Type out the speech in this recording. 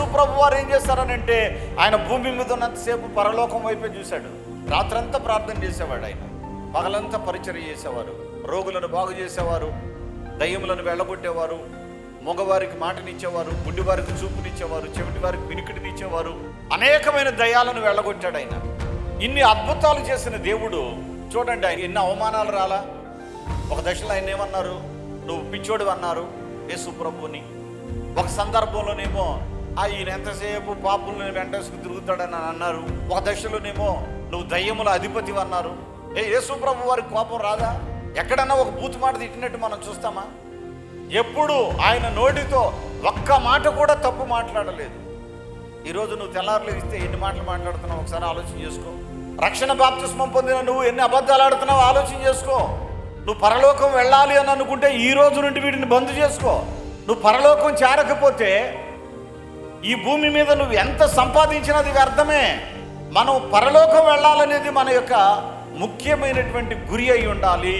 యేసు ప్రభు వారు ఏం చేస్తారనంటే ఆయన భూమి మీద ఉన్నంతసేపు పరలోకం వైపే చూశాడు. రాత్రంతా ప్రార్థన చేసేవాడు. ఆయన పగలంతా పరిచర్య చేసేవారు, రోగులను బాగు చేసేవారు, దయ్యములను వెళ్ళగొట్టేవారు, మగవారికి మాటనిచ్చేవారు, గుడ్డివారికి చూపునిచ్చేవారు, చెవిటి వారికి వినికిడినిచ్చేవారు. అనేకమైన దయ్యాలను వెళ్ళగొట్టాడు ఆయన. ఇన్ని అద్భుతాలు చేసిన దేవుడు చూడండి, ఆయన ఎన్ని అవమానాలు రాలా. ఒక దశలో ఆయన ఏమన్నారు, నువ్వు పిచ్చోడు అన్నారు యేసు ప్రభుని. ఒక సందర్భంలోనేమో ఈయన ఎంతసేపు పాపులను వెంటేసుకు తిరుగుతాడని అన్నారు. ఒక దశలోనేమో నువ్వు దయ్యముల అధిపతి అన్నారు. యేసు ప్రభు వారికి కోపం రాదా? ఎక్కడన్నా ఒక బూతు మాట తిట్టినట్టు మనం చూస్తామా? ఎప్పుడు ఆయన నోటితో ఒక్క మాట కూడా తప్పు మాట్లాడలేదు. ఈరోజు నువ్వు తెల్లారులు ఇస్తే ఎన్ని మాటలు మాట్లాడుతున్నావు ఒకసారి ఆలోచన చేసుకో. రక్షణ బాప్తిస్మం పొందిన నువ్వు ఎన్ని అబద్ధాలు ఆడుతున్నావు ఆలోచన చేసుకో. నువ్వు పరలోకం వెళ్ళాలి అని అనుకుంటే ఈ రోజు నుండి వీటిని బంద్ చేసుకో. నువ్వు పరలోకం చేరకపోతే ఈ భూమి మీద నువ్వు ఎంత సంపాదించినది వ్యర్థమే. మనం పరలోకం వెళ్ళాలనేది మన యొక్క ముఖ్యమైనటువంటి గురి అయి ఉండాలి.